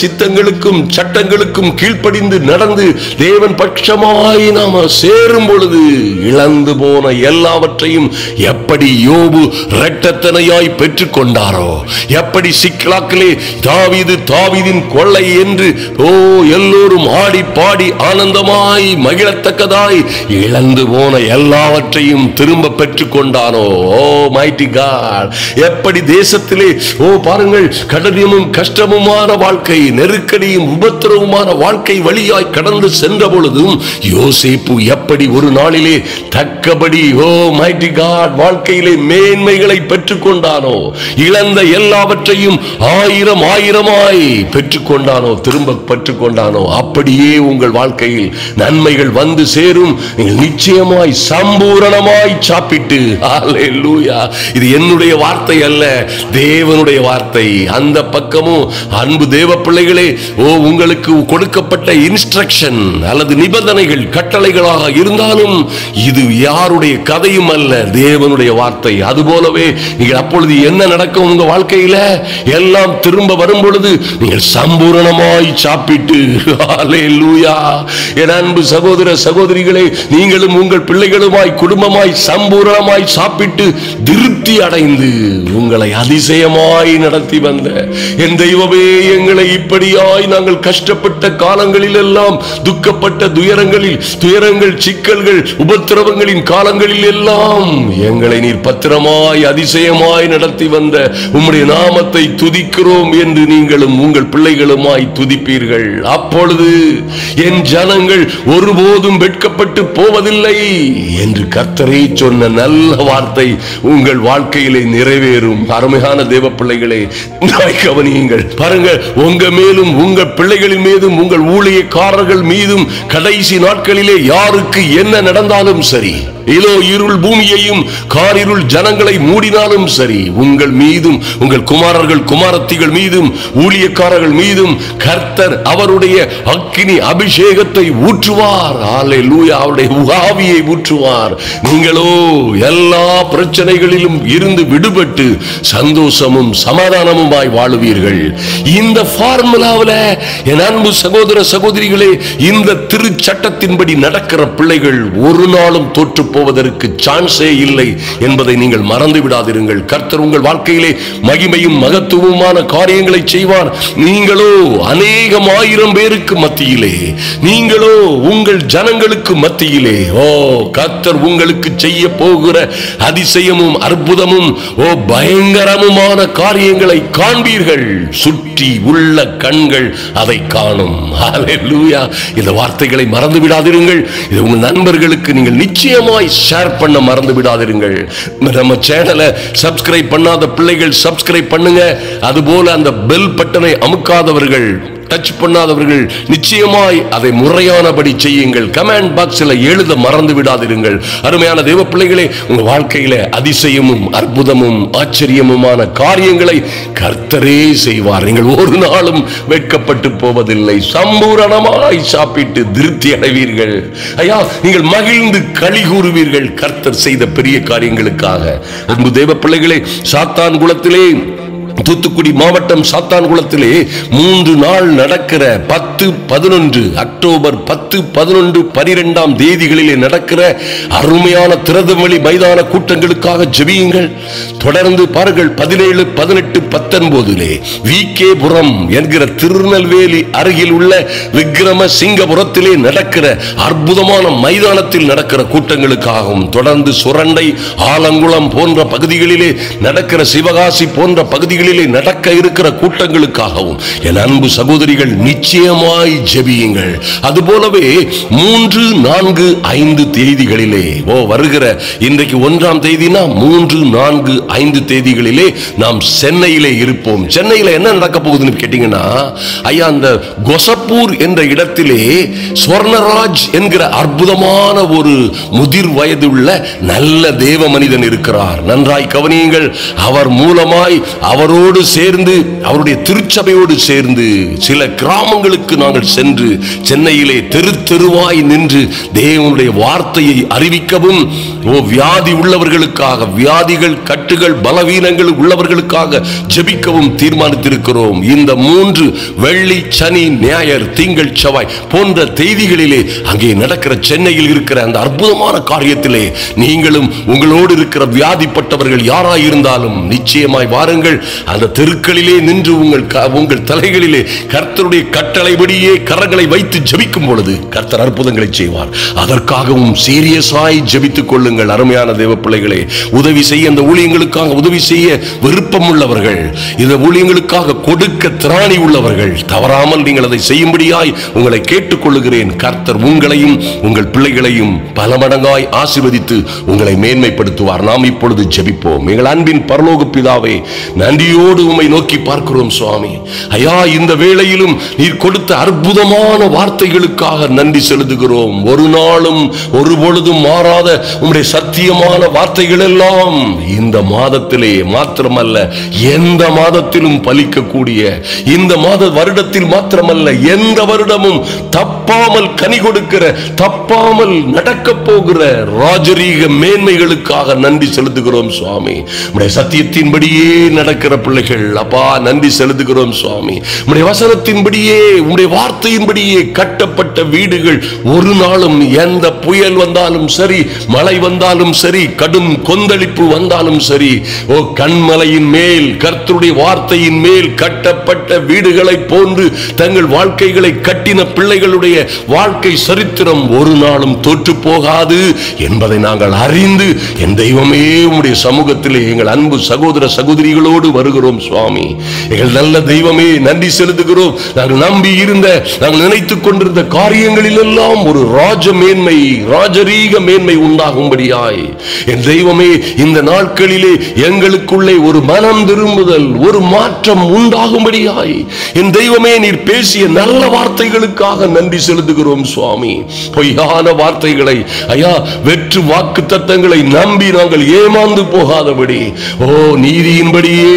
சித்தங்களுக்கும் சட்டங்களுக்கும் கீழ்ப்படிந்து நடந்து தேவன் பட்சமாய் நாம சேரும் பொழுது, இழந்து போன எல்லாவற்றையும் எப்படி யோபு இரட்டத்தனையாய் பெற்றுக் கொண்டாரோ, எப்படி சிக்லாக்கிலே தாவீதின் கொள்ளை என்று எல்லோரும் ஆடி பாடி ஆனந்தமாய் மகிழத்தக்கதாய் இழந்து போன எல்லாவற்றையும் திரும்ப பெற்றுக் கொண்டானோ, மைட்டி காட். எப்படி தேசத்திலே பாருங்கள், கடினமும் கஷ்டமுமான வாழ்க்கை, நெருக்கடியும் உபத்திரவுமான வாழ்க்கை வழியாய் கடந்து சென்ற பொழுதும் யோசேப்பு எப்படி ஒரு நாளிலே தக்கபடி மைட்டி காட் வாழ்க்கையிலே மேன்மைகளை பெற்றுக் கொண்டானோ, இழந்த எல்லாவற்றையும் ஆயிரமாய் பெற்றுக் கொண்டானோ, திரும்ப பெற்றுக் கொண்டானோ, அப்படியே உங்கள் வாழ்க்கையில் நன்மைகள் வந்து சேரும். நீங்கள் நிச்சயமாய் சம்பூரணமாய் சாப்பிட்டு, ஹல்லேலூயா, இது என்னுடைய வார்த்தை அல்ல, தேவனுடைய வார்த்தை. அந்த பக்கமும் அன்பு தேவ பிள்ளைகளே, உங்களுக்கு கொடுக்கப்பட்ட இன்ஸ்ட்ரக்ஷன் அல்லது நிபந்தனைகள் கட்டளைகளாக இருந்தாலும் இது யாருடைய கதையும் அல்ல, தேவனுடைய வார்த்தை. அதுபோலவே நீங்கள் அப்பொழுது என்ன நடக்கும் உங்க வாழ்க்கையில? எல்லாம் திரும்ப வரும் பொழுது நீங்கள் சம்பூரணமாய் சாப்பிட்டு, ஹல்லேலூயா. என் அன்பு சகோதர சகோதரிகளே, நீங்களும் உங்கள் பிள்ளைகளுமாய் குடும்பமாய் சம்பூரணமாய் சாப்பிட்டு திருப்தி அடைந்து உங்களை அதிசயமாய் நடத்தி வந்த என் தெய்வமே, எங்களை இப்படியாய் நாங்கள் கஷ்டப்பட்ட காலங்களில் எல்லாம், துக்கப்பட்ட துயரங்கள், சிக்கல்கள், உபத்திரவங்களின் காலங்களில் எல்லாம் எங்களை நீர் பத்திரமாய் அதிசயமாய் நடத்தி வந்த உம்முடைய நாமத்தை துதிக்கிறோம் என்று நீங்களும் உங்கள் பிள்ளைகளுமாய் துதிப்பீர்கள். அப்பொழுது என் ஜனங்கள் ஒருபோதும் வெட்கப்பட்டு போவதில்லை என்று கர்த்தரே சொன்ன நல்ல வார்த்தை உங்கள் வாழ்க்கையிலே நிறைவேறும். அருமையான தேவ பிள்ளைகளே, கவனியுங்கள். பாருங்கள், உங்க மேலும் உங்கள் பிள்ளைகளின் மீதும் உங்கள் ஊழியக்காரர்கள் மீதும் கடைசி நாட்களிலே யாருக்கு என்ன நடந்தாலும் சரி, இதோ இருள் பூமியையும் காரிருள் ஜனங்களை மூடினாலும் சரி, உங்கள் மீதும் உங்கள் குமாரர்கள் குமாரத்திகள் மீதும் ஊழியக்காரர்கள் மீதும் கர்த்தர் அவருடைய அக்கினி அபிஷேகத்தை ஊற்றுவார். ஹல்லேலூயா, அவருடைய ஆவியை ஊற்றுவார். நீங்களோ எல்லா பிரச்சனைகளிலும் இருந்து விடுபட்டு சந்தோஷமும் சமாதானமுமாய் வாழுவீர்கள். இந்த ஃபார்முலாவில் என் அன்பு சகோதர சகோதரிகளே, இந்த திருச்சட்டத்தின்படி நடக்கிற பிள்ளைகள் ஒரு நாளும் தோற்று போவதற்கு சான்ஸே இல்லை என்பதை நீங்கள் மறந்து விடாதிருங்கள். கர்த்தர் உங்கள் வாழ்க்கையிலே மகிமையும் மகத்துவமான காரியங்களை செய்வார். நீங்களோ அநேகம் ஆயிரம் பேருக்கு மத்தியிலே, நீங்களோ உங்கள் ஜனங்களுக்கு மத்தியிலே, கர்த்தர் உங்களுக்கு செய்ய போகிற அதிசயமும் அற்புதமும் பயங்கரமுமான காரியங்களை காண்பீர்கள். சுற்றி உள்ள கண்கள் அதை காணும். ஹல்லேலூயா. இந்த வார்த்தைகளை மறந்து விடாதிருங்கள். இது உங்கள் நண்பர்களுக்கு நீங்கள் நிச்சயமாய் ஷேர் பண்ண மறந்து விடாதிருங்கள். நம்ம சேனலை சப்ஸ்கிரைப் பண்ணாத பிள்ளைகள் சப்ஸ்கிரைப் பண்ணுங்க. அதுபோல அந்த பெல் பட்டனை அமுக்காதவர்கள், டச் பண்ணாதவர்கள் நிச்சயமாய் அதை முறையானபடி செய்யுங்கள். கமெண்ட் பாக்ஸில் எழுத மறந்து விடாதிருங்கள். அருமையான தேவ பிள்ளைகளே, உங்க வாழ்க்கையில அதிசயமும் அற்புதமும் ஆச்சரியமுமான காரியங்களை கர்த்தரே செய்வார். நீங்கள் ஒரு நாளும் வெட்கப்பட்டு போவதில்லை. சம்பூரணமாய் சாப்பிட்டு திருப்தி அடைவீர்கள். ஐயா, நீங்கள் மகிழ்ந்து களி கூறுவீர்கள் கர்த்தர் செய்த பெரிய காரியங்களுக்காக. அன்பு தேவ பிள்ளைகளே, சாத்தான் குளத்திலே, தூத்துக்குடி மாவட்டம் சாத்தான்குளத்திலே 3 நாள் நடக்கிற 10, 11 அக்டோபர் 10, 11, 12 தேதிகளிலே நடக்கிற அருமையான திறந்தவெளி மைதான கூட்டங்களுக்காக ஜெபியுங்கள். தொடர்ந்து பாருங்கள், 17, 18, 19 விகேபுரம் என்கிற திருநெல்வேலி அருகில் உள்ள விக்ரமசிங்கபுரத்திலே நடக்கிற அற்புதமான மைதானத்தில் நடக்கிற கூட்டங்களுக்காகவும், தொடர்ந்து சுரண்டை, ஆலங்குளம் போன்ற பகுதிகளிலே நடக்கிற, சிவகாசி போன்ற பகுதிகளில் நடக்க இருக்கிற கூட்டங்களுக்காகவும் என் அன்பு சகோதரிகள் நிச்சயமாய் ஜெபியுங்கள். அதுபோலவே 3, 4, 5 தேதிகளிலே வருகிற, இன்றைக்கு 1ஆம் தேதினா 3, 4, 5 தேதிகளிலே நாம் சென்னையிலே இருப்போம். சென்னையில என்ன நடக்க போகுதுன்னு கேட்டீங்கன்னா, ஐயா, அந்த கொசப்பூர் என்ற இடத்திலே ஸ்வர்ணராஜ் என்கிற அற்புதமான ஒரு முதிர் வயதுள்ள நல்ல தேவ மனிதன் இருக்கிறார். நன்றாய் கவனியுங்கள். அவர் மூலமாய் அவரோடு சேர்ந்து, அவருடைய திருச்சபையோடு சேர்ந்து சில கிராமங்களுக்கு நாங்கள் சென்று சென்னையிலே தெரு தெருவாய் நின்று தேவனுடைய வார்த்தையை அறிவிக்கவும், வியாதி உள்ளவர்களுக்காக, வியாதிகள், கட்டுகள், பலவீனங்கள் உள்ளவர்களுக்காக ஜெபிக்கவும் தீர்மானித்திருக்கிறோம். இந்த 3 வெள்ளி, சனி, ஞாயிறு, திங்கள், செவ்வாய் போன்ற தேதிகளிலே அங்கே நடக்கிற, சென்னையில் இருக்கிற அந்த அற்புதமான காரியத்திலே நீங்களும் உங்களோடு இருக்கிற வியாதிப்பட்டவர்கள் யாராயிருந்தாலும் நிச்சயமாய் வாருங்கள். அந்த தெருக்களிலே நின்று உங்கள் தலைகளிலே கர்த்தருடைய கட்டளைப்படியே கரங்களை வைத்து ஜெபிக்கும் பொழுது கர்த்தர் அற்புதங்களை செய்வார். அதற்காகவும் சீரியஸாய் ஜெபித்துக் கொள்ளுங்கள். அருமையான தேவ பிள்ளைகளே, உதவி செய்ய, அந்த ஊழியங்களுக்காக உதவி செய்ய விருப்பம் உள்ளவர்கள், இந்த ஊழியங்களுக்காக கொடுக்க திராணி உள்ளவர்கள், தவறாமல் நீங்கள் அதை செய்ய செய்யும்படியாய் உங்களை கேட்டுக்கொள்ளுகிறேன். கர்த்தர் உங்களையும் உங்கள் பிள்ளைகளையும் பல மடங்காய் ஆசீர்வதித்து உங்களை மேன்மைப்படுத்துவார். நாம் இப்பொழுது ஜெபிப்போம். எங்கள் அன்பின் பரலோக பிதாவே, நன்றியோடு உம்மை நோக்கி பார்க்கிறோம் சுவாமி. ஐயா, இந்த வேளையிலும் நீர் கொடுத்த அற்புதமான வார்த்தைகளுக்காக நன்றி செலுத்துகிறோம். ஒரு நாளும் ஒரு பொழுதும் மாறாத உம்முடைய சத்தியமான வார்த்தைகள் எல்லாம் இந்த மாதத்திலே மாத்திரமல்ல, எந்த மாதத்திலும் பலிக்கக்கூடிய, இந்த வருடத்தில் மாத்திரமல்ல, எந்த வருடமும் தப்பாமல் கனி கொடுக்கிற, தப்பாமல் நடக்க போகிற ராஜரீக மேன்மைகளுக்காக நன்றி செலுத்துகிறோம் சுவாமி. உம்முடைய சத்தியத்தின்படியே நடக்கிற பிள்ளைகள் அப்பா, நன்றி செலுத்துகிறோம் சுவாமி. உம்முடைய வசனத்தின்படியே, உம்முடைய வார்த்தையின்படியே கட்டப்பட்ட வீடுகள் ஒரு நாளும் எந்த புயல் வந்தாலும் சரி, மழை வந்தாலும் சரி, கடும் கொந்தளிப்பு வந்தாலும் சரி, ஓ கண்மலையின் மேல் கர்த்தருடைய வார்த்தையின் மேல் கட்டப்பட்ட வீடுகளை போன்று தங்கள் வாழ்க்கைகளை கட்டின பிள்ளைகளுடைய வாழ்க்கை சரித்திரம் ஒரு நாளும் தோற்று போகாது என்பதை நாங்கள் அறிந்து, என் தெய்வமே உம்முடைய சமூகத்திலே எங்கள் அன்பு சகோதர சகோதரிகளோடு வருகிறோம் சுவாமி. எங்கள் நல்ல தெய்வமே, நன்றி செலுத்துகிறோம். நாங்கள் நம்பி இருந்த, நாங்கள் நினைத்துக் கொண்டிருந்த காரியங்களில் எல்லாம் ஒரு ராஜ மேன்மை, ராஜரீக மேன்மை உண்டாகும்படியாய் என் தெய்வமே, இந்த நாட்களிலே எங்களுக்குள்ளே ஒரு மனம் திரும்புதல், ஒரு மாற்றம் உண்டாகும்படியாய் என் தெய்வமே, நீர் பேசிய நல்ல வார்த்தைகளுக்காக நன்றி செலுத்துகிறோம் சுவாமி. பொய்யான வார்த்தைகளை ஐயா, வெற்று வாக்கு தத்தங்களை நம்பி நாங்கள் ஏமாந்து போகாதபடி, ஓ நீதியின்படியே,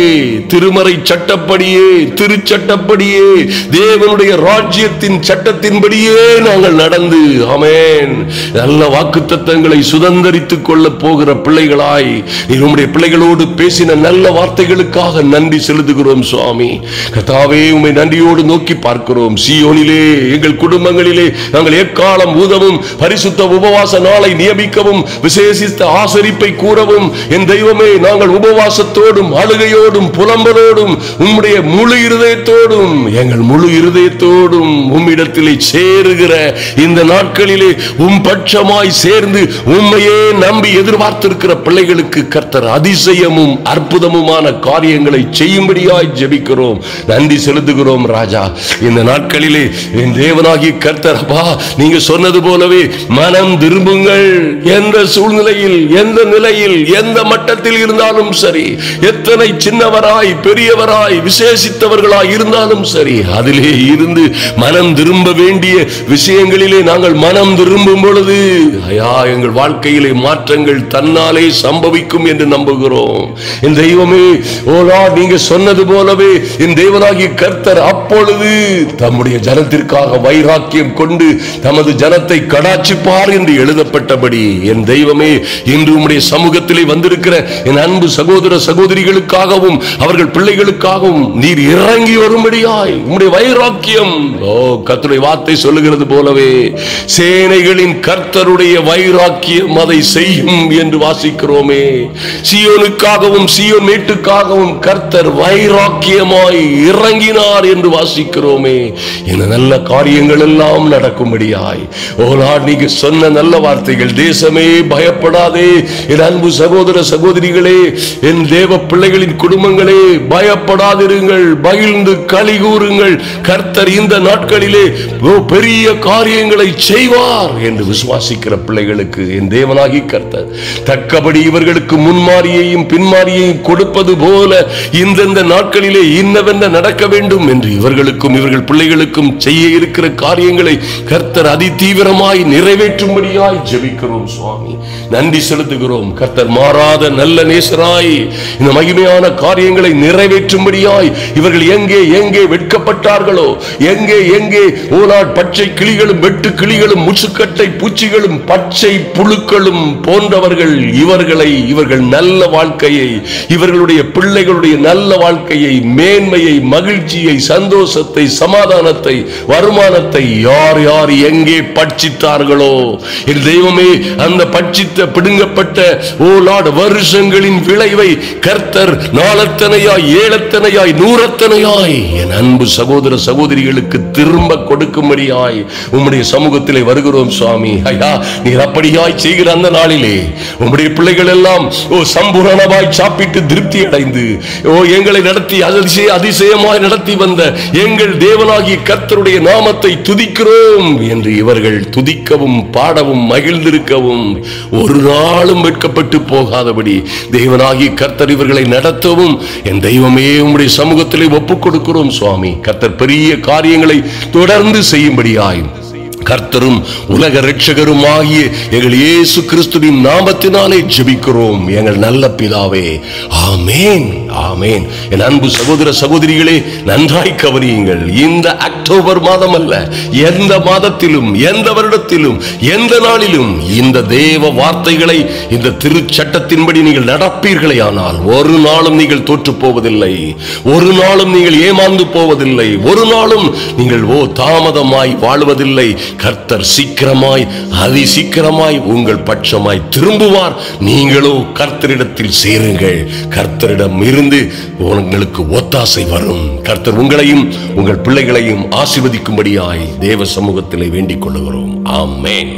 திருமறை சட்டப்படியே, திருச்சட்டப்படியே, தேவனுடைய ராஜ்யத்தின் சட்டத்தின்படியே நாங்கள் நடந்து, ஆமென், நல்ல வாக்கு தத்தங்களை சுதந்தரித்துக் கொள்ள போகிற பிள்ளைகளாய் நீர் உம்முடைய பிள்ளைகளோடு பேசின நல்ல வார்த்தைகளுக்காக நன்றி செலுத்துகிறோம் சுவாமி. கர்த்தாவே, உம்மை நன்றியோடு நோக்கி பார்க்கிறோம். சீயோனிலே எங்கள் குடும்பங்களிலே நாங்கள் எக்காலம் ஊதவும், பரிசுத்த உபவாச நாளை நியமிக்கவும், விசேஷித்த ஆசரிப்பை கூறவும், என் தெய்வமே, நாங்கள் உபவாசத்தோடும் அழுகையோடும் புலம்பலோடும் உம்முடைய முழு இருதயத்தோடும், எங்கள் முழு இருதயத்தோடும் உம்மிடத்திலே சேருகிற இந்த நாட்களிலே பட்சமாய் சேர்ந்து உம்மையே நம்பி எதிர்பார்த்திருக்கிற பிள்ளைகளுக்கு கர்த்தர் அதிசயமும் அற்புதமுமான காரியங்களை செய்யும்படியாய் ஜெபிக்கிறோம். நன்றி செலுத்துகிறோம் ராஜா. இந்த நாட்களிலே என் தேவனாகிய கர்த்தர் அப்பா, நீங்க சொன்னது போலவே மனம் திரும்புங்கள். எந்த சூழ்நிலையில், எந்த நிலையில், எந்த மட்டத்தில் இருந்தாலும் சரி, எத்தனை சின்னவராய் பெரியவராய் விசேஷித்தவர்களாய் இருந்தாலும் சரி, அதிலே இருந்து மனம் திரும்ப வேண்டிய விஷயங்களிலே நாங்கள் மனம் திரும்பும் பொழுது ஐயா, எங்கள் வாழ்க்கையிலே மாற்றங்கள் தன்னாலே சம்பவிக்கும் என்று நம்புகிறோம். என் தெய்வமே, ஓ லார்ட், நீங்க சொன்னது போலவே என் தேவனாகிய கர்த்தர் அப்பொழுது தம்முடைய ஜனத்திற்காக வைராக்கியம் கொண்டு தமது ஜனத்தை கடாட்சிப்பார் என்று எழுதப்பட்டபடி, என் தெய்வமே, இன்று உம்முடைய சமூகத்திலே வந்திருக்கிற என் அன்பு சகோதர சகோதரிகளுக்காகவும் அவர்கள் பிள்ளைகளுக்காகவும் நீர் இறங்கி வரும்படியாய் உம்முடைய வைராக்கியம், ஓ கர்த்தருடைய வார்த்தை சொல்லுகிறது போலவே, சேனைகளின் கர்த்தருடைய வைராக்கியம் அதை செய்யும் என்று வாசிக்கிறோமே. சீயோனுக்காகவும் சீயோன் மேட்டுக்காகவும் கர்த்தர் வைராக்கியமாய் இறங்கினார் என்று வாசிக்கிறோமே. இந்த நல்ல காரியங்கள் எல்லாம் நடக்கும்படியாய், ஓ லார்ட், நீங்க சொன்ன நல்ல வார்த்தைகள், தேசமே பயப்படாதே, என் அன்பு சகோதர சகோதரிகளே, என் தேவ பிள்ளைகளின் குடும்பங்களே பயப்படாதிருங்கள், மகிழ்ந்து களி கூறுங்கள், கர்த்தர் இந்த நாட்களிலே பெரிய காரியங்களை செய்வார் என்று விசுவாசிக்கிற பிள்ளைகளுக்கு என் தேவனாகி கர்த்தர் தக்கபடி இவர்களுக்கு முன்மாரியையும் பின்மாரியையும் கொடுப்பது போல இந்தந்த நாட்களிலே இன்னவென்ன நடக்க வேண்டும் என்று இவர்களுக்கும் இவர்கள் பிள்ளைகளுக்கும் செய்ய இருக்கிற காரியங்களை கர்த்தர் அதி தீவிரமாய் நிறைவேற்றும்படியாய் ஜெபிக்கிறோம் சுவாமி. நன்றி செலுத்துகிறோம். கர்த்தர் மாறாத நல்ல நேசராய் இந்த மகிமையான காரியங்களை நிறைவேற்றும்படியாய் இவர்கள் எங்கே எங்கே வெட்கப்பட்டார்களோ, எங்கே எங்கே ஓலாட் பச்சை கிளிகளும் வெட்டு கிளிகளும் முசுக்கட்டை பூச்சிகளும் பச்சை புழுக்களும் போன்றவர்கள் இவர்கள் நல்ல வாழ்க்கையை, இவர்களுடைய பிள்ளைகளுடைய நல்ல வாழ்க்கையை, மேன்மையை, மகிழ்ச்சியை, சந்தோஷத்தை, சமாதானத்தை, வருமானத்தை யார் யார் எங்கே பட்சித்தார்களோ, என் தெய்வமே, அந்த பட்சித்த பிடுங்கப்பட்ட ஓ லார்ட் வருஷங்களின் விளைவை கர்த்தர் நாளத்தனையாய், ஏழத்தனையாய், நூறத்தனையாய் என் அன்பு சகோதர சகோதரிகளுக்கு திரும்ப கொடுக்கும்படியாய் உம்முடைய சமூகத்திலே வருகிறோம் சுவாமி. ஐயா, நீர் அப்படியாய் செய்கிற அந்த நாளிலே உம்முடைய பிள்ளைகள் எல்லாம் சம்பூரணமாய் சாப்பிட்டு திருப்தி அடைந்து எங்களை நடத்தி அதிசயமாய் நடத்தி வந்த எங்கள் தேவனாகிய தேவனாகிய கர்த்தருடைய நாமத்தை துதிக்கிறோம் என்று இவர்கள் துதிக்கவும் பாடவும் மகிழ்ந்திருக்கவும் ஒரு நாளும் வெட்கப்பட்டு போகாதபடி தேவனாகிய கர்த்தர் இவர்களை நடத்தவும் என் தெய்வமே உம்முடைய சமூகத்திலே ஒப்புக் கொடுக்கிறோம் சுவாமி. கர்த்தர் பெரிய காரியங்களை தொடர்ந்து செய்யும்படியாய் கர்த்தரும் உலக இரட்சகரும் ஆகிய எங்கள் இயேசு கிறிஸ்துவின் நாமத்தினாலே ஜெபிக்கிறோம் எங்கள் நல்ல பிதாவே. ஆமென், ஆமென். என் அன்பு சகோதர சகோதரிகளே, நன்றாய் கவனியுங்கள். இந்த அக்டோபர் மாதம் அல்ல, எந்த மாதத்திலும் எந்த வருடத்திலும் எந்த நாளிலும் இந்த தேவ வார்த்தைகளை இந்த திருச்சட்டத்தின்படி நீங்கள் நடப்பீர்களே ஆனால் ஒரு நாளும் நீங்கள் தோற்று போவதில்லை, ஒரு நாளும் நீங்கள் ஏமாந்து போவதில்லை, ஒரு நாளும் நீங்கள் தாமதமாய் வாழ்வதில்லை. கர்த்தர் சீக்கிரமாய் அதி சீக்கிரமாய் உங்கள் பட்சமாய் திரும்புவார். நீங்களோ கர்த்தரிடத்தில் சேருங்கள். கர்த்தரிடம் இருந்து உங்களுக்கு ஒத்தாசை வரும். கர்த்தர் உங்களையும் உங்கள் பிள்ளைகளையும் ஆசீர்வதிக்கும்படியாய் தேவ சமூகத்திலே வேண்டிக் கொள்கிறோம். ஆமென்.